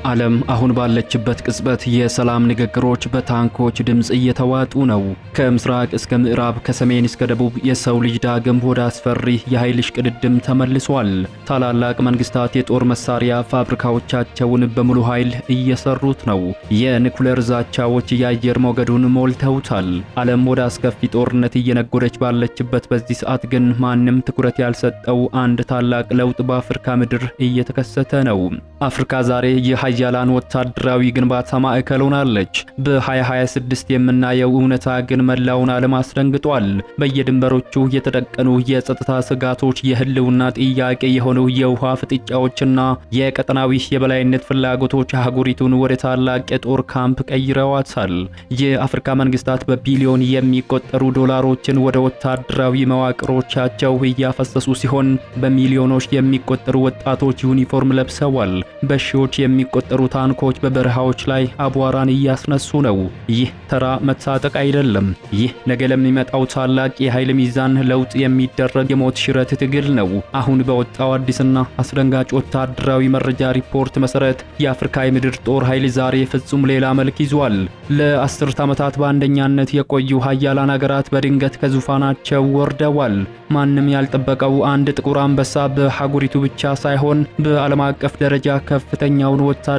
ዓለም አሁን ባለችበት ቅጽበት የሰላም ንግግሮች በታንኮች ድምጽ እየተዋጡ ነው። ከምስራቅ እስከ ምዕራብ ከሰሜን እስከ ደቡብ የሰው ልጅ ዳግም ወደ አስፈሪ የኃይል ሽቅድድም ተመልሷል። ታላላቅ መንግስታት የጦር መሳሪያ ፋብሪካዎቻቸውን በሙሉ ኃይል እየሰሩት ነው። የኒኩሌር ዛቻዎች የአየር ሞገዱን ሞልተውታል። ዓለም ወደ አስከፊ ጦርነት እየነጎደች ባለችበት በዚህ ሰዓት ግን ማንም ትኩረት ያልሰጠው አንድ ታላቅ ለውጥ በአፍሪካ ምድር እየተከሰተ ነው። አፍሪካ ዛሬ የሀያላን ወታደራዊ ግንባታ ማዕከል ሆናለች። በ2026 የምናየው እውነታ ግን መላውን ዓለም አስደንግጧል። በየድንበሮቹ የተደቀኑ የጸጥታ ስጋቶች፣ የህልውና ጥያቄ የሆኑ የውሃ ፍጥጫዎችና የቀጠናዊ የበላይነት ፍላጎቶች አህጉሪቱን ወደ ታላቅ የጦር ካምፕ ቀይረዋታል። የአፍሪካ መንግስታት በቢሊዮን የሚቆጠሩ ዶላሮችን ወደ ወታደራዊ መዋቅሮቻቸው እያፈሰሱ ሲሆን በሚሊዮኖች የሚቆጠሩ ወጣቶች ዩኒፎርም ለብሰዋል። በሺዎች የሚቆጠሩ ታንኮች በበረሃዎች ላይ አቧራን እያስነሱ ነው። ይህ ተራ መታጠቅ አይደለም። ይህ ነገ ለሚመጣው ታላቅ የኃይል ሚዛን ለውጥ የሚደረግ የሞት ሽረት ትግል ነው። አሁን በወጣው አዲስና አስደንጋጭ ወታደራዊ መረጃ ሪፖርት መሰረት የአፍሪካ የምድር ጦር ኃይል ዛሬ ፍጹም ሌላ መልክ ይዟል። ለአስርት ዓመታት በአንደኛነት የቆዩ ሀያላን ሀገራት በድንገት ከዙፋናቸው ወርደዋል። ማንም ያልጠበቀው አንድ ጥቁር አንበሳ በአህጉሪቱ ብቻ ሳይሆን በዓለም አቀፍ ደረጃ ከፍተኛውን ወታደራዊ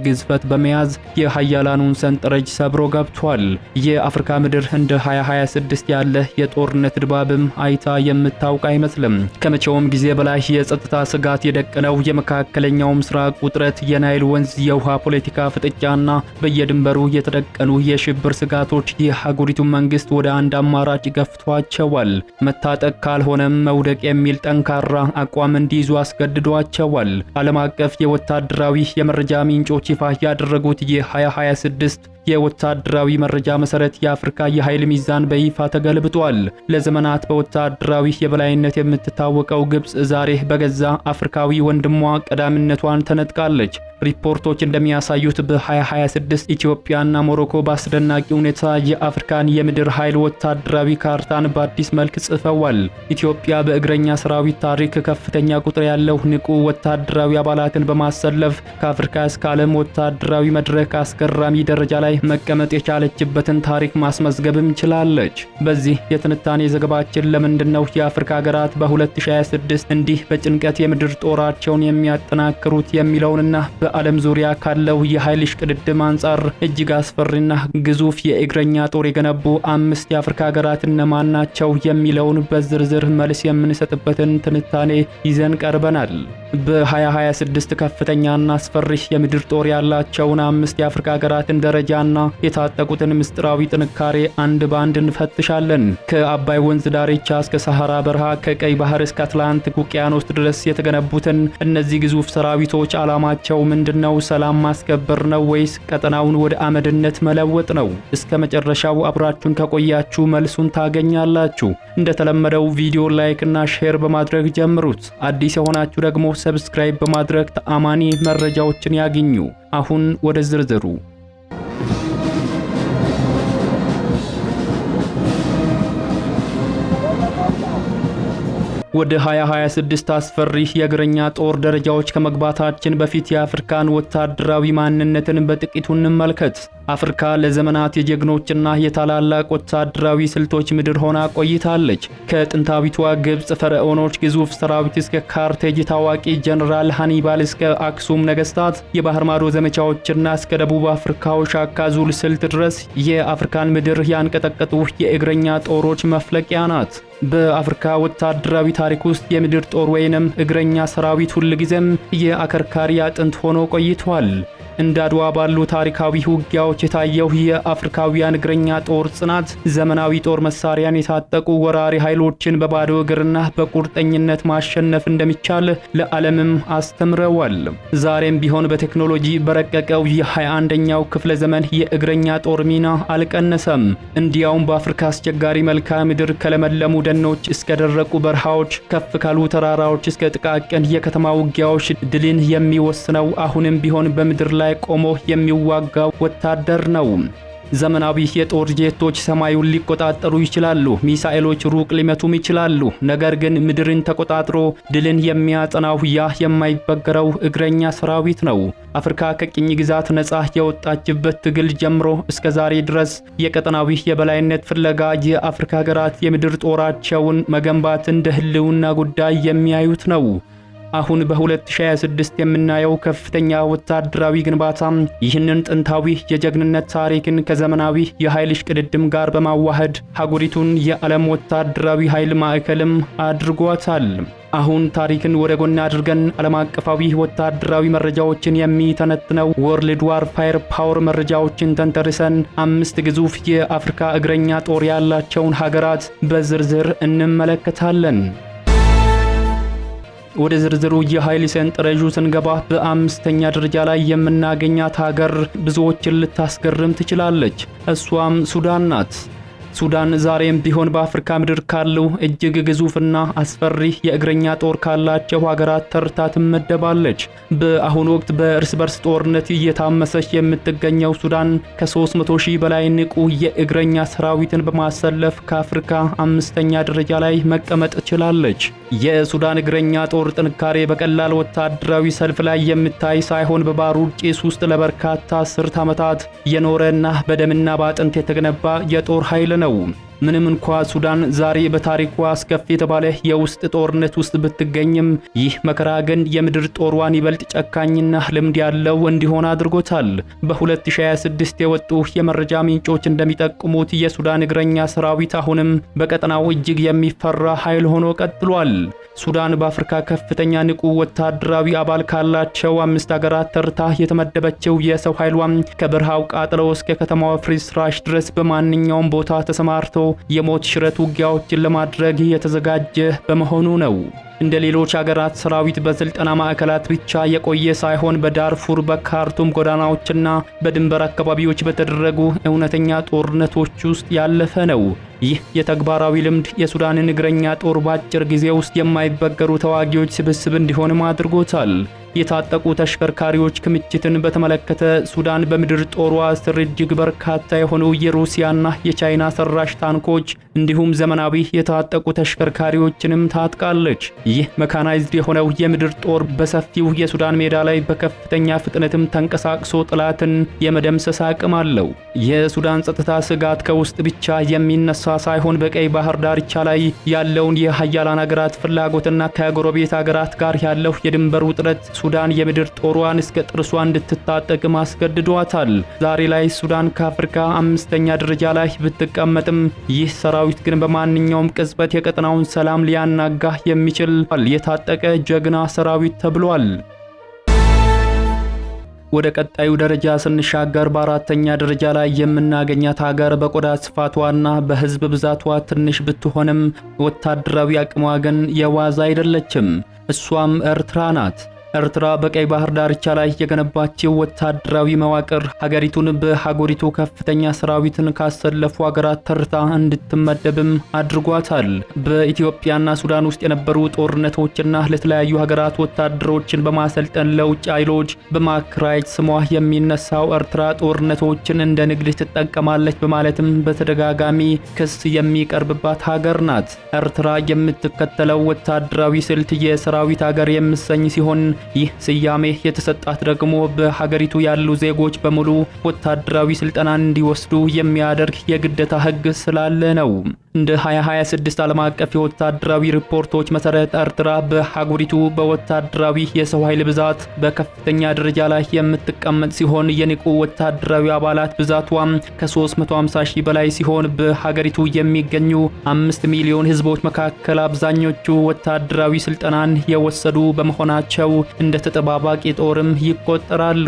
ግዝፈት በመያዝ የሀያላኑን ሰንጠረዥ ሰብሮ ገብቷል። የአፍሪካ ምድር እንደ 2026 ያለ የጦርነት ድባብም አይታ የምታውቅ አይመስልም። ከመቼውም ጊዜ በላይ የጸጥታ ስጋት የደቀነው የመካከለኛው ምስራቅ ውጥረት፣ የናይል ወንዝ የውሃ ፖለቲካ ፍጥጫና በየድንበሩ የተደቀኑ የሽብር ስጋቶች የአህጉሪቱን መንግስት ወደ አንድ አማራጭ ገፍቷቸዋል። መታጠቅ ካልሆነም መውደቅ የሚል ጠንካራ አቋም እንዲይዙ አስገድዷቸዋል። ዓለም አቀፍ የወታደራዊ የመረጃ ምንጮች ይፋ ያደረጉት የ2026 የወታደራዊ መረጃ መሰረት የአፍሪካ የኃይል ሚዛን በይፋ ተገልብጧል። ለዘመናት በወታደራዊ የበላይነት የምትታወቀው ግብጽ ዛሬ በገዛ አፍሪካዊ ወንድሟ ቀዳሚነቷን ተነጥቃለች። ሪፖርቶች እንደሚያሳዩት በ2026 ኢትዮጵያና ሞሮኮ በአስደናቂ ሁኔታ የአፍሪካን የምድር ኃይል ወታደራዊ ካርታን በአዲስ መልክ ጽፈዋል። ኢትዮጵያ በእግረኛ ሰራዊት ታሪክ ከፍተኛ ቁጥር ያለው ንቁ ወታደራዊ አባላትን በማሰለፍ ከአፍሪካ እስከ ዓለም ወታደራዊ መድረክ አስገራሚ ደረጃ ላይ መቀመጥ የቻለችበትን ታሪክ ማስመዝገብም ችላለች። በዚህ የትንታኔ ዘገባችን ለምንድነው የአፍሪካ ሀገራት በ2026 እንዲህ በጭንቀት የምድር ጦራቸውን የሚያጠናክሩት የሚለውንና በዓለም ዙሪያ ካለው የኃይል ሽቅድድም አንጻር እጅግ አስፈሪና ግዙፍ የእግረኛ ጦር የገነቡ 5 የአፍሪካ ሀገራት እነማን ናቸው የሚለውን በዝርዝር መልስ የምንሰጥበትን ትንታኔ ይዘን ቀርበናል። በ2026 ከፍተኛና አስፈሪ የምድር ጦር ያላቸውን 5 የአፍሪካ ሀገራትን ደረጃና የታጠቁትን ምስጢራዊ ጥንካሬ አንድ ባንድ እንፈትሻለን። ከአባይ ወንዝ ዳርቻ እስከ ሰሐራ በረሃ፣ ከቀይ ባህር እስከ አትላንቲክ ውቅያኖስ ድረስ የተገነቡትን እነዚህ ግዙፍ ሰራዊቶች ዓላማቸው ምንድነው? ሰላም ማስከበር ነው ወይስ ቀጠናውን ወደ አመድነት መለወጥ ነው? እስከ መጨረሻው አብራችሁን ከቆያችሁ መልሱን ታገኛላችሁ። እንደተለመደው ቪዲዮ ላይክ እና ሼር በማድረግ ጀምሩት። አዲስ የሆናችሁ ደግሞ ሰብስክራይብ በማድረግ ተአማኒ መረጃዎችን ያግኙ። አሁን ወደ ዝርዝሩ። ወደ 2026 አስፈሪ የእግረኛ ጦር ደረጃዎች ከመግባታችን በፊት የአፍሪካን ወታደራዊ ማንነትን በጥቂቱ እንመልከት። አፍሪካ ለዘመናት የጀግኖችና የታላላቅ ወታደራዊ ስልቶች ምድር ሆና ቆይታለች። ከጥንታዊቷ ግብጽ ፈርዖኖች ግዙፍ ሰራዊት እስከ ካርቴጅ ታዋቂ ጀነራል ሃኒባል እስከ አክሱም ነገስታት የባህር ማዶ ዘመቻዎችና እስከ ደቡብ አፍሪካው ሻካ ዙል ስልት ድረስ የአፍሪካን ምድር ያንቀጠቀጡ የእግረኛ ጦሮች መፍለቂያ ናት። በአፍሪካ ወታደራዊ ታሪክ ውስጥ የምድር ጦር ወይንም እግረኛ ሰራዊት ሁልጊዜም የአከርካሪ አጥንት ሆኖ ቆይቷል። እንደ አድዋ ባሉ ታሪካዊ ውጊያዎች የታየው የአፍሪካውያን እግረኛ ጦር ጽናት ዘመናዊ ጦር መሳሪያን የታጠቁ ወራሪ ኃይሎችን በባዶ እግርና በቁርጠኝነት ማሸነፍ እንደሚቻል ለዓለምም አስተምረዋል። ዛሬም ቢሆን በቴክኖሎጂ በረቀቀው የ21ኛው ክፍለ ዘመን የእግረኛ ጦር ሚና አልቀነሰም። እንዲያውም በአፍሪካ አስቸጋሪ መልክዓ ምድር ከለመለሙ ደኖች እስከ ደረቁ በረሃዎች፣ ከፍ ካሉ ተራራዎች እስከ ጥቃቅን የከተማ ውጊያዎች ድልን የሚወስነው አሁንም ቢሆን በምድር ላይ ቆሞ የሚዋጋው ወታደር ነው። ዘመናዊ የጦር ጄቶች ሰማዩን ሊቆጣጠሩ ይችላሉ፣ ሚሳኤሎች ሩቅ ሊመቱም ይችላሉ። ነገር ግን ምድርን ተቆጣጥሮ ድልን የሚያጸናው ያ የማይበገረው እግረኛ ሰራዊት ነው። አፍሪካ ከቅኝ ግዛት ነፃ የወጣችበት ትግል ጀምሮ እስከ ዛሬ ድረስ የቀጠናዊ የበላይነት ፍለጋ የአፍሪካ ሀገራት የምድር ጦራቸውን መገንባት እንደ ህልውና ጉዳይ የሚያዩት ነው። አሁን በ2026 የምናየው ከፍተኛ ወታደራዊ ግንባታ ይህንን ጥንታዊ የጀግንነት ታሪክን ከዘመናዊ የኃይል እሽቅድድም ጋር በማዋሃድ ሀገሪቱን የዓለም ወታደራዊ ኃይል ማዕከልም አድርጓታል። አሁን ታሪክን ወደ ጎን አድርገን ዓለም አቀፋዊ ወታደራዊ መረጃዎችን የሚተነትነው ወርልድ ዋር ፋየር ፓወር መረጃዎችን ተንተርሰን 5 ግዙፍ የአፍሪካ እግረኛ ጦር ያላቸውን ሀገራት በዝርዝር እንመለከታለን። ወደ ዝርዝሩ የኃይል ሰንጠረዡ ስንገባ በአምስተኛ ደረጃ ላይ የምናገኛት ሀገር ብዙዎችን ልታስገርም ትችላለች። እሷም ሱዳን ናት። ሱዳን ዛሬም ቢሆን በአፍሪካ ምድር ካሉ እጅግ ግዙፍና አስፈሪ የእግረኛ ጦር ካላቸው ሀገራት ተርታ ትመደባለች። በአሁኑ ወቅት በእርስ በርስ ጦርነት እየታመሰች የምትገኘው ሱዳን ከ300 ሺህ በላይ ንቁ የእግረኛ ሰራዊትን በማሰለፍ ከአፍሪካ 5ኛ ደረጃ ላይ መቀመጥ ችላለች። የሱዳን እግረኛ ጦር ጥንካሬ በቀላል ወታደራዊ ሰልፍ ላይ የሚታይ ሳይሆን በባሩድ ጭስ ውስጥ ለበርካታ አስርት ዓመታት የኖረና በደምና በአጥንት የተገነባ የጦር ኃይል ነው። ምንም እንኳ ሱዳን ዛሬ በታሪኳ አስከፊ የተባለ የውስጥ ጦርነት ውስጥ ብትገኝም ይህ መከራ ግን የምድር ጦሯን ይበልጥ ጨካኝና ልምድ ያለው እንዲሆን አድርጎታል። በ2026 የወጡ የመረጃ ምንጮች እንደሚጠቁሙት የሱዳን እግረኛ ሰራዊት አሁንም በቀጠናው እጅግ የሚፈራ ኃይል ሆኖ ቀጥሏል። ሱዳን በአፍሪካ ከፍተኛ ንቁ ወታደራዊ አባል ካላቸው 5 ሀገራት ተርታ የተመደበችው የሰው ኃይሏም ከበረሃው ቃጠሎ እስከ ከተማዋ ፍርስራሽ ድረስ በማንኛውም ቦታ ተሰማርቶ የሞት ሽረት ውጊያዎችን ለማድረግ የተዘጋጀ በመሆኑ ነው። እንደ ሌሎች ሀገራት ሰራዊት በስልጠና ማዕከላት ብቻ የቆየ ሳይሆን በዳርፉር፣ በካርቱም ጎዳናዎችና በድንበር አካባቢዎች በተደረጉ እውነተኛ ጦርነቶች ውስጥ ያለፈ ነው። ይህ የተግባራዊ ልምድ የሱዳንን እግረኛ ጦር በአጭር ጊዜ ውስጥ የማይበገሩ ተዋጊዎች ስብስብ እንዲሆንም አድርጎታል። የታጠቁ ተሽከርካሪዎች ክምችትን በተመለከተ ሱዳን በምድር ጦሯ ስር እጅግ በርካታ የሆኑ የሩሲያና የቻይና ሰራሽ ታንኮች እንዲሁም ዘመናዊ የታጠቁ ተሽከርካሪዎችንም ታጥቃለች። ይህ መካናይዝድ የሆነው የምድር ጦር በሰፊው የሱዳን ሜዳ ላይ በከፍተኛ ፍጥነትም ተንቀሳቅሶ ጠላትን የመደምሰስ አቅም አለው። የሱዳን ጸጥታ ስጋት ከውስጥ ብቻ የሚነሳ ሳይሆን በቀይ ባህር ዳርቻ ላይ ያለውን የሀያላን ሀገራት ፍላጎትና ከጎረቤት ሀገራት ጋር ያለው የድንበር ውጥረት ሱዳን የምድር ጦሯን እስከ ጥርሷ እንድትታጠቅ አስገድዷታል። ዛሬ ላይ ሱዳን ከአፍሪካ 5ኛ ደረጃ ላይ ብትቀመጥም ይህ ሰራዊት ግን በማንኛውም ቅጽበት የቀጠናውን ሰላም ሊያናጋ የሚችል የታጠቀ ጀግና ሰራዊት ተብሏል። ወደ ቀጣዩ ደረጃ ስንሻገር በ4ኛ ደረጃ ላይ የምናገኛት ሀገር በቆዳ ስፋቷና በህዝብ ብዛቷ ትንሽ ብትሆንም ወታደራዊ አቅሟ ግን የዋዛ አይደለችም። እሷም ኤርትራ ናት። ኤርትራ በቀይ ባህር ዳርቻ ላይ የገነባችው ወታደራዊ መዋቅር ሀገሪቱን በሀገሪቱ ከፍተኛ ሰራዊትን ካሰለፉ ሀገራት ተርታ እንድትመደብም አድርጓታል። በኢትዮጵያና ሱዳን ውስጥ የነበሩ ጦርነቶችና ለተለያዩ ሀገራት ወታደሮችን በማሰልጠን ለውጭ ኃይሎች በማከራየት ስሟ የሚነሳው ኤርትራ ጦርነቶችን እንደ ንግድ ትጠቀማለች በማለትም በተደጋጋሚ ክስ የሚቀርብባት ሀገር ናት። ኤርትራ የምትከተለው ወታደራዊ ስልት የሰራዊት ሀገር የምትሰኝ ሲሆን ይህ ስያሜ የተሰጣት ደግሞ በሀገሪቱ ያሉ ዜጎች በሙሉ ወታደራዊ ስልጠናን እንዲወስዱ የሚያደርግ የግዴታ ሕግ ስላለ ነው። እንደ 2026 ዓለም አቀፍ የወታደራዊ ሪፖርቶች መሰረት ኤርትራ በሀገሪቱ በወታደራዊ የሰው ኃይል ብዛት በከፍተኛ ደረጃ ላይ የምትቀመጥ ሲሆን የንቁ ወታደራዊ አባላት ብዛቷም ከ350 ሺህ በላይ ሲሆን በሀገሪቱ የሚገኙ 5 ሚሊዮን ህዝቦች መካከል አብዛኞቹ ወታደራዊ ስልጠናን የወሰዱ በመሆናቸው እንደ ተጠባባቂ ጦርም ይቆጠራሉ።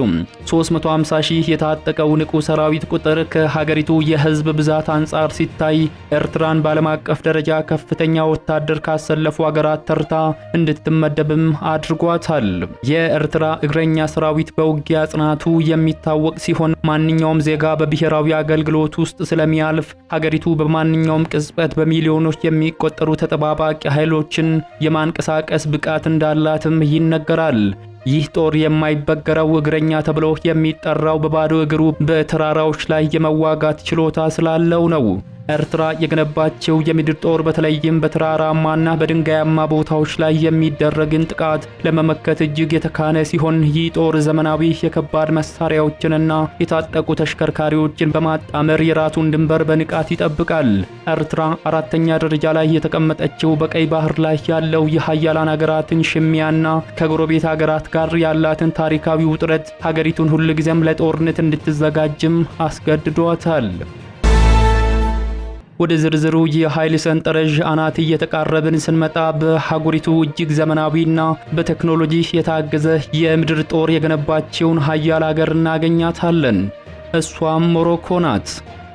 350 ሺህ የታጠቀው ንቁ ሰራዊት ቁጥር ከሀገሪቱ የህዝብ ብዛት አንጻር ሲታይ ኤርትራን በዓለም አቀፍ ደረጃ ከፍተኛ ወታደር ካሰለፉ ሀገራት ተርታ እንድትመደብም አድርጓታል። የኤርትራ እግረኛ ሰራዊት በውጊያ ጽናቱ የሚታወቅ ሲሆን ማንኛውም ዜጋ በብሔራዊ አገልግሎት ውስጥ ስለሚያልፍ ሀገሪቱ በማንኛውም ቅጽበት በሚሊዮኖች የሚቆጠሩ ተጠባባቂ ኃይሎችን የማንቀሳቀስ ብቃት እንዳላትም ይነገራል። ይህ ጦር የማይበገረው እግረኛ ተብሎ የሚጠራው በባዶ እግሩ በተራራዎች ላይ የመዋጋት ችሎታ ስላለው ነው። ኤርትራ የገነባቸው የምድር ጦር በተለይም በተራራማና በድንጋያማ ቦታዎች ላይ የሚደረግን ጥቃት ለመመከት እጅግ የተካነ ሲሆን ይህ ጦር ዘመናዊ የከባድ መሳሪያዎችንና የታጠቁ ተሽከርካሪዎችን በማጣመር የራሱን ድንበር በንቃት ይጠብቃል። ኤርትራ አራተኛ ደረጃ ላይ የተቀመጠችው በቀይ ባህር ላይ ያለው የሀያላን ሀገራትን ሽሚያና ከጎረቤት ሀገራት ጋር ያላትን ታሪካዊ ውጥረት ሀገሪቱን ሁልጊዜም ለጦርነት እንድትዘጋጅም አስገድዷታል። ወደ ዝርዝሩ የኃይል ሰንጠረዥ አናት እየተቃረብን ስንመጣ በሀገሪቱ እጅግ ዘመናዊና በቴክኖሎጂ የታገዘ የምድር ጦር የገነባቸውን ሀያል ሀገር እናገኛታለን። እሷም ሞሮኮ ናት።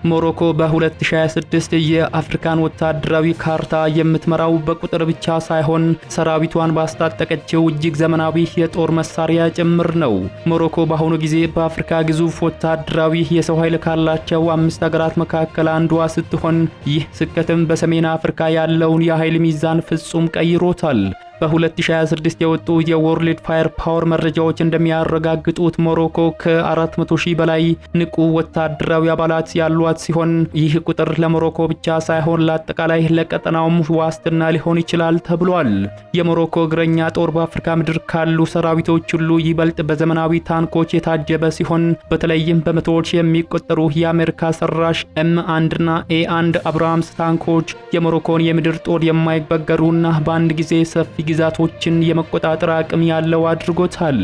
ሞሮኮ በ2026 የአፍሪካን ወታደራዊ ካርታ የምትመራው በቁጥር ብቻ ሳይሆን ሰራዊቷን ባስታጠቀችው እጅግ ዘመናዊ የጦር መሳሪያ ጭምር ነው። ሞሮኮ በአሁኑ ጊዜ በአፍሪካ ግዙፍ ወታደራዊ የሰው ኃይል ካላቸው 5 ሀገራት መካከል አንዷ ስትሆን ይህ ስኬትም በሰሜን አፍሪካ ያለውን የኃይል ሚዛን ፍጹም ቀይሮታል። በ2026 የወጡ የወርልድ ፋየር ፓወር መረጃዎች እንደሚያረጋግጡት ሞሮኮ ከ400,000 በላይ ንቁ ወታደራዊ አባላት ያሏት ሲሆን ይህ ቁጥር ለሞሮኮ ብቻ ሳይሆን ለአጠቃላይ ለቀጠናውም ዋስትና ሊሆን ይችላል ተብሏል። የሞሮኮ እግረኛ ጦር በአፍሪካ ምድር ካሉ ሰራዊቶች ሁሉ ይበልጥ በዘመናዊ ታንኮች የታጀበ ሲሆን በተለይም በመቶዎች የሚቆጠሩ የአሜሪካ ሰራሽ M1 እና A1 አብራምስ ታንኮች የሞሮኮን የምድር ጦር የማይበገሩና በአንድ ጊዜ ሰፊ ግዛቶችን የመቆጣጠር አቅም ያለው አድርጎታል።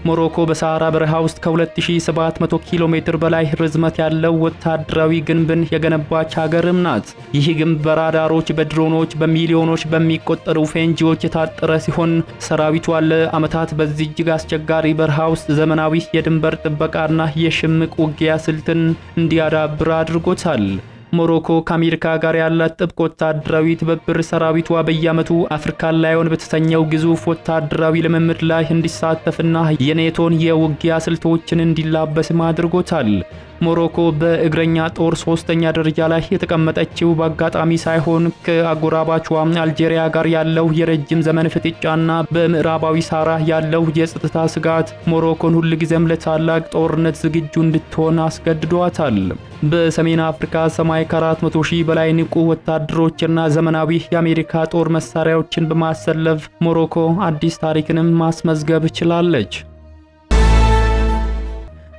ሞሮኮ በሳሃራ በረሃ ውስጥ ከ2700 ኪሎ ሜትር በላይ ርዝመት ያለው ወታደራዊ ግንብን የገነባች ሀገርም ናት። ይህ ግንብ በራዳሮች፣ በድሮኖች፣ በሚሊዮኖች በሚቆጠሩ ፌንጂዎች የታጠረ ሲሆን ሰራዊቷ ለዓመታት በዚህ እጅግ አስቸጋሪ በረሃ ውስጥ ዘመናዊ የድንበር ጥበቃና የሽምቅ ውጊያ ስልትን እንዲያዳብር አድርጎታል። ሞሮኮ ከአሜሪካ ጋር ያላት ጥብቅ ወታደራዊ ትብብር ሰራዊቷ በየዓመቱ አፍሪካን ላዮን በተሰኘው ግዙፍ ወታደራዊ ልምምድ ላይ እንዲሳተፍና የኔቶን የውጊያ ስልቶችን እንዲላበስም አድርጎታል። ሞሮኮ በእግረኛ ጦር 3ኛ ደረጃ ላይ የተቀመጠችው በአጋጣሚ ሳይሆን ከአጎራባቿ አልጄሪያ ጋር ያለው የረጅም ዘመን ፍጥጫና በምዕራባዊ ሳራ ያለው የጸጥታ ስጋት ሞሮኮን ሁልጊዜም ለታላቅ ጦርነት ዝግጁ እንድትሆን አስገድዷታል። በሰሜን አፍሪካ ሰማይ ከ400,000 በላይ ንቁ ወታደሮችና ዘመናዊ የአሜሪካ ጦር መሳሪያዎችን በማሰለፍ ሞሮኮ አዲስ ታሪክንም ማስመዝገብ ችላለች።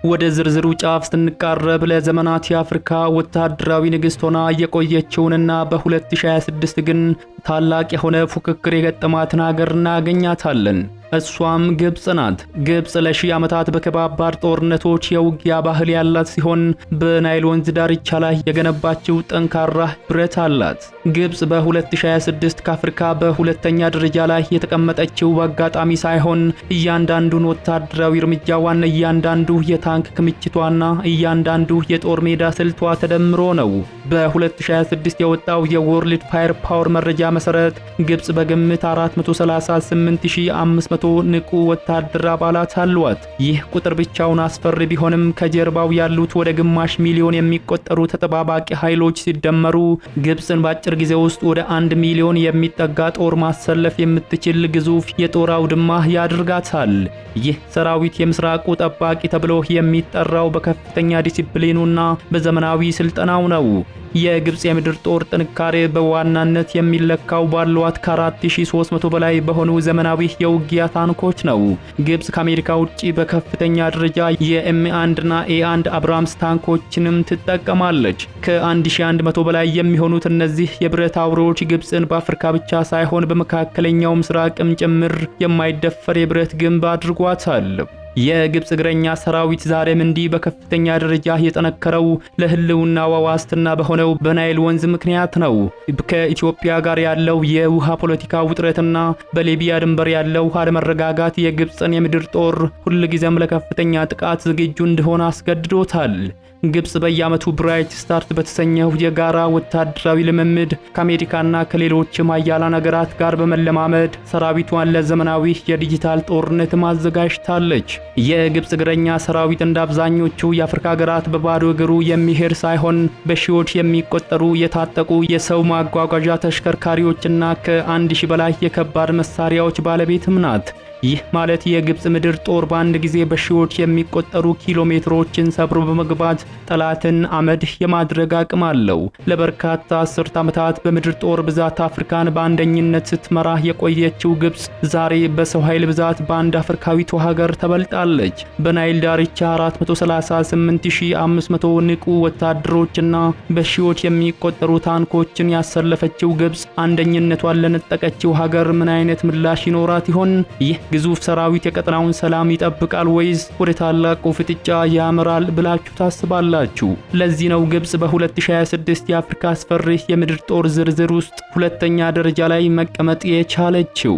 ወደ ዝርዝሩ ጫፍ ስንቃረብ ለዘመናት የአፍሪካ ወታደራዊ ንግስት ሆና የቆየችውንና በ2026 ግን ታላቅ የሆነ ፉክክር የገጠማትን ሀገር እናገኛታለን። እሷም ግብጽ ናት። ግብጽ ለሺህ ዓመታት በከባባድ ጦርነቶች የውጊያ ባህል ያላት ሲሆን በናይል ወንዝ ዳርቻ ላይ የገነባችው ጠንካራ ብረት አላት። ግብጽ በ2026 ከአፍሪካ በሁለተኛ ደረጃ ላይ የተቀመጠችው በአጋጣሚ ሳይሆን እያንዳንዱን ወታደራዊ እርምጃዋን፣ እያንዳንዱ የታንክ ክምችቷና እያንዳንዱ የጦር ሜዳ ስልቷ ተደምሮ ነው። በ2026 የወጣው የወርልድ ፋየር ፓወር መረጃ መሰረት ግብጽ በግምት 438,500 ንቁ ወታደር አባላት አሏት። ይህ ቁጥር ብቻውን አስፈሪ ቢሆንም ከጀርባው ያሉት ወደ ግማሽ ሚሊዮን የሚቆጠሩ ተጠባባቂ ኃይሎች ሲደመሩ ግብጽን በአጭር ጊዜ ውስጥ ወደ 1 ሚሊዮን የሚጠጋ ጦር ማሰለፍ የምትችል ግዙፍ የጦር አውድማ ያደርጋታል። ይህ ሰራዊት የምስራቁ ጠባቂ ተብሎ የሚጠራው በከፍተኛ ዲሲፕሊኑና በዘመናዊ ስልጠናው ነው። የግብጽ የምድር ጦር ጥንካሬ በዋናነት የሚለካው ባሏት ከ4300 በላይ በሆኑ ዘመናዊ የውጊያ ታንኮች ነው። ግብጽ ከአሜሪካ ውጪ በከፍተኛ ደረጃ የኤም1 እና ኤ1 አብራምስ ታንኮችንም ትጠቀማለች። ከ1100 በላይ የሚሆኑት እነዚህ የብረት አውሬዎች ግብጽን በአፍሪካ ብቻ ሳይሆን በመካከለኛው ምስራቅም ጭምር የማይደፈር የብረት ግንብ አድርጓታል። የግብጽ እግረኛ ሰራዊት ዛሬም እንዲህ በከፍተኛ ደረጃ የጠነከረው ለህልውናዋ ዋስትና በሆነው በናይል ወንዝ ምክንያት ነው። ከኢትዮጵያ ጋር ያለው የውሃ ፖለቲካ ውጥረትና በሊቢያ ድንበር ያለው አለመረጋጋት የግብጽን የምድር ጦር ሁልጊዜም ለከፍተኛ ጥቃት ዝግጁ እንዲሆን አስገድዶታል። ግብጽ በየዓመቱ ብራይት ስታርት በተሰኘው የጋራ ወታደራዊ ልምምድ ከአሜሪካና ከሌሎችም ሀያላን ሀገራት ጋር በመለማመድ ሰራዊቷን ለዘመናዊ የዲጂታል ጦርነት ማዘጋጅታለች። የግብጽ እግረኛ ሰራዊት እንደ አብዛኞቹ የአፍሪካ ሀገራት በባዶ እግሩ የሚሄድ ሳይሆን በሺዎች የሚቆጠሩ የታጠቁ የሰው ማጓጓዣ ተሽከርካሪዎችና ከ1000 በላይ የከባድ መሳሪያዎች ባለቤትም ናት። ይህ ማለት የግብጽ ምድር ጦር በአንድ ጊዜ በሺዎች የሚቆጠሩ ኪሎ ሜትሮችን ሰብሮ በመግባት ጠላትን አመድ የማድረግ አቅም አለው። ለበርካታ አስርት ዓመታት በምድር ጦር ብዛት አፍሪካን በአንደኝነት ስትመራ የቆየችው ግብጽ ዛሬ በሰው ኃይል ብዛት በአንድ አፍሪካዊቱ ሀገር ተበልጣለች። በናይል ዳርቻ 438500 ንቁ ወታደሮችና በሺዎች የሚቆጠሩ ታንኮችን ያሰለፈችው ግብጽ አንደኝነቷን ለነጠቀችው ሀገር ምን አይነት ምላሽ ይኖራት ይሆን? ይህ ግዙፍ ሰራዊት የቀጠናውን ሰላም ይጠብቃል ወይስ ወደ ታላቁ ፍጥጫ ያመራል ብላችሁ ታስባላችሁ? ለዚህ ነው ግብጽ በ2026 የአፍሪካ አስፈሪ የምድር ጦር ዝርዝር ውስጥ ሁለተኛ ደረጃ ላይ መቀመጥ የቻለችው።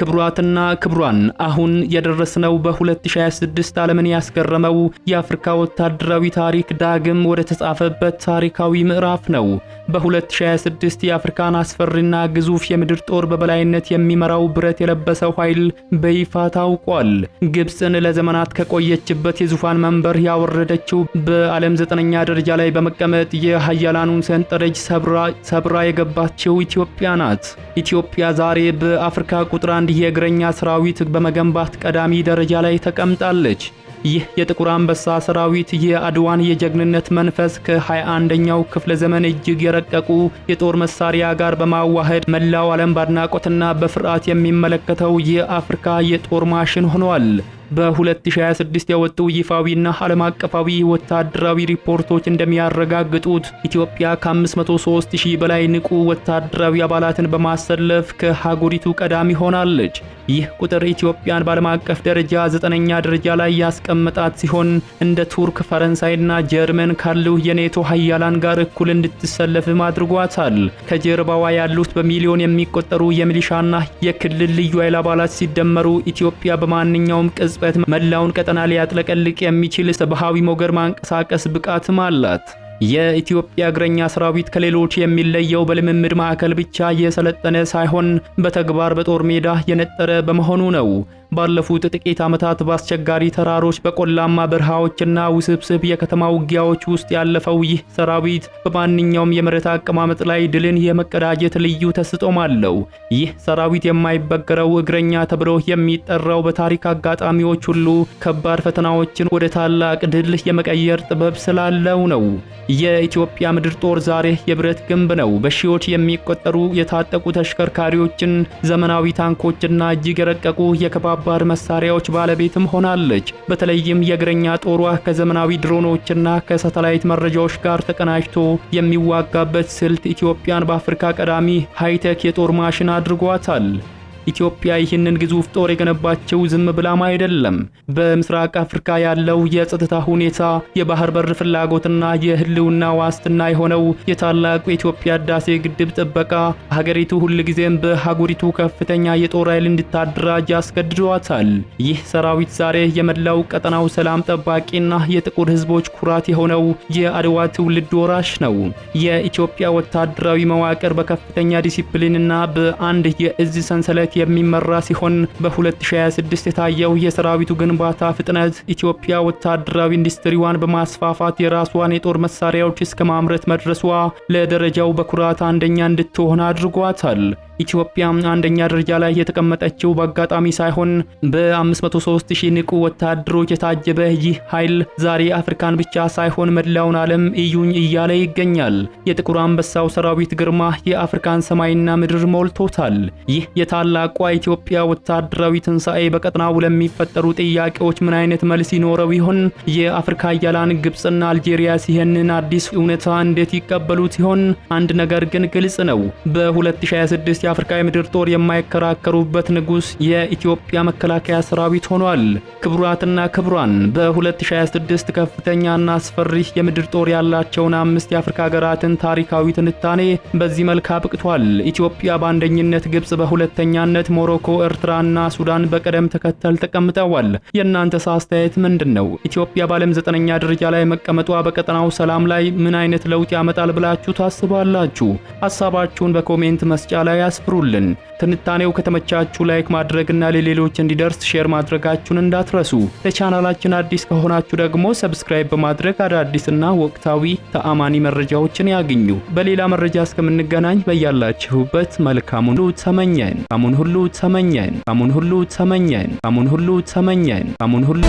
ክብሯትና ክብሯን አሁን የደረስነው በ2026 ዓለምን ያስገረመው የአፍሪካ ወታደራዊ ታሪክ ዳግም ወደ ተጻፈበት ታሪካዊ ምዕራፍ ነው። በ2026 የአፍሪካን አስፈሪና ግዙፍ የምድር ጦር በበላይነት የሚመራው ብረት የለበሰው ኃይል በይፋ ታውቋል። ግብጽን ለዘመናት ከቆየችበት የዙፋን መንበር ያወረደችው በዓለም 9ኛ ደረጃ ላይ በመቀመጥ የሀያላኑን ሰንጠረዥ ሰብራ የገባችው ኢትዮጵያ ናት። ኢትዮጵያ ዛሬ በአፍሪካ ቁጥር 1 የእግረኛ ሰራዊት በመገንባት ቀዳሚ ደረጃ ላይ ተቀምጣለች። ይህ የጥቁር አንበሳ ሰራዊት የአድዋን የጀግንነት መንፈስ ከ21ኛው ክፍለ ዘመን እጅግ የረቀቁ የጦር መሳሪያ ጋር በማዋሃድ መላው ዓለም ባድናቆትና በፍርሃት የሚመለከተው የአፍሪካ የጦር ማሽን ሆኗል። በ2026 የወጡ ይፋዊና ዓለም አቀፋዊ ወታደራዊ ሪፖርቶች እንደሚያረጋግጡት ኢትዮጵያ ከ503,000 በላይ ንቁ ወታደራዊ አባላትን በማሰለፍ ከሀገሪቱ ቀዳሚ ሆናለች። ይህ ቁጥር ኢትዮጵያን በዓለም አቀፍ ደረጃ 9ኛ ደረጃ ላይ ያስቀመጣት ሲሆን እንደ ቱርክ፣ ፈረንሳይና ጀርመን ካሉ የኔቶ ሀያላን ጋር እኩል እንድትሰለፍም አድርጓታል። ከጀርባዋ ያሉት በሚሊዮን የሚቆጠሩ የሚሊሻና የክልል ልዩ ኃይል አባላት ሲደመሩ ኢትዮጵያ በማንኛውም ቅጽበት መላውን ቀጠና ሊያጥለቀልቅ የሚችል ሰብሃዊ ሞገድ ማንቀሳቀስ ብቃትም አላት። የኢትዮጵያ እግረኛ ሰራዊት ከሌሎች የሚለየው በልምምድ ማዕከል ብቻ የሰለጠነ ሳይሆን በተግባር በጦር ሜዳ የነጠረ በመሆኑ ነው። ባለፉት ጥቂት ዓመታት በአስቸጋሪ ተራሮች፣ በቆላማ በረሃዎችና ውስብስብ የከተማ ውጊያዎች ውስጥ ያለፈው ይህ ሰራዊት በማንኛውም የመሬት አቀማመጥ ላይ ድልን የመቀዳጀት ልዩ ተስጦም አለው። ይህ ሰራዊት የማይበገረው እግረኛ ተብሎ የሚጠራው በታሪክ አጋጣሚዎች ሁሉ ከባድ ፈተናዎችን ወደ ታላቅ ድል የመቀየር ጥበብ ስላለው ነው። የኢትዮጵያ ምድር ጦር ዛሬ የብረት ግንብ ነው። በሺዎች የሚቆጠሩ የታጠቁ ተሽከርካሪዎችን፣ ዘመናዊ ታንኮችና እጅግ የረቀቁ የከባድ መሳሪያዎች ባለቤትም ሆናለች። በተለይም የእግረኛ ጦሯ ከዘመናዊ ድሮኖችና ከሳተላይት መረጃዎች ጋር ተቀናጅቶ የሚዋጋበት ስልት ኢትዮጵያን በአፍሪካ ቀዳሚ ሃይቴክ የጦር ማሽን አድርጓታል። ኢትዮጵያ ይህንን ግዙፍ ጦር የገነባቸው ዝም ብላም አይደለም። በምስራቅ አፍሪካ ያለው የጸጥታ ሁኔታ፣ የባህር በር ፍላጎትና የህልውና ዋስትና የሆነው የታላቁ የኢትዮጵያ ህዳሴ ግድብ ጥበቃ ሀገሪቱ ሁልጊዜም በሀገሪቱ ከፍተኛ የጦር ኃይል እንድታደራጅ አስገድዷታል። ይህ ሰራዊት ዛሬ የመላው ቀጠናው ሰላም ጠባቂና የጥቁር ህዝቦች ኩራት የሆነው የአድዋ ትውልድ ወራሽ ነው። የኢትዮጵያ ወታደራዊ መዋቅር በከፍተኛ ዲሲፕሊንና በአንድ የእዝ ሰንሰለት የሚመራ ሲሆን በ2026 የታየው የሰራዊቱ ግንባታ ፍጥነት ኢትዮጵያ ወታደራዊ ኢንዱስትሪዋን በማስፋፋት የራሷን የጦር መሳሪያዎች እስከ ማምረት መድረሷ ለደረጃው በኩራት አንደኛ እንድትሆን አድርጓታል። ኢትዮጵያ አንደኛ ደረጃ ላይ የተቀመጠችው በአጋጣሚ ሳይሆን በ503,000 ንቁ ወታደሮች የታጀበ ይህ ኃይል ዛሬ አፍሪካን ብቻ ሳይሆን መላውን ዓለም እዩኝ እያለ ይገኛል። የጥቁር አንበሳው ሰራዊት ግርማ የአፍሪካን ሰማይና ምድር ሞልቶታል። ይህ የታላቋ ኢትዮጵያ ወታደራዊ ትንሣኤ በቀጠናው ለሚፈጠሩ ጥያቄዎች ምን አይነት መልስ ይኖረው ይሆን? የአፍሪካ ኃያላን ግብጽና አልጄሪያ ይህንን አዲስ እውነታ እንዴት ይቀበሉት ይሆን? አንድ ነገር ግን ግልጽ ነው። በ2026 የአፍሪካ የምድር ጦር የማይከራከሩበት ንጉስ የኢትዮጵያ መከላከያ ሰራዊት ሆኗል። ክቡራትና ክቡራን በ2026 ከፍተኛና አስፈሪ የምድር ጦር ያላቸውን 5 የአፍሪካ ሀገራትን ታሪካዊ ትንታኔ በዚህ መልክ አብቅቷል። ኢትዮጵያ በአንደኝነት፣ ግብጽ በሁለተኛነት፣ ሞሮኮ፣ ኤርትራና ሱዳን በቀደም ተከተል ተቀምጠዋል። የእናንተስ አስተያየት ምንድነው? ኢትዮጵያ በዓለም 9ኛ ደረጃ ላይ መቀመጧ በቀጠናው ሰላም ላይ ምን አይነት ለውጥ ያመጣል ብላችሁ ታስባላችሁ? ሐሳባችሁን በኮሜንት መስጫ ላይ አስፍሩልን። ትንታኔው ከተመቻችሁ ላይክ ማድረግና ለሌሎች እንዲደርስ ሼር ማድረጋችሁን እንዳትረሱ። ለቻናላችን አዲስ ከሆናችሁ ደግሞ ሰብስክራይብ በማድረግ አዳዲስና ወቅታዊ ተአማኒ መረጃዎችን ያግኙ። በሌላ መረጃ እስከምንገናኝ በያላችሁበት መልካሙን ሁሉ ተመኘን። መልካሙን ሁሉ ተመኘን። መልካሙን ሁሉ ተመኘን። መልካሙን ሁሉ ተመኘን። መልካሙን ሁሉ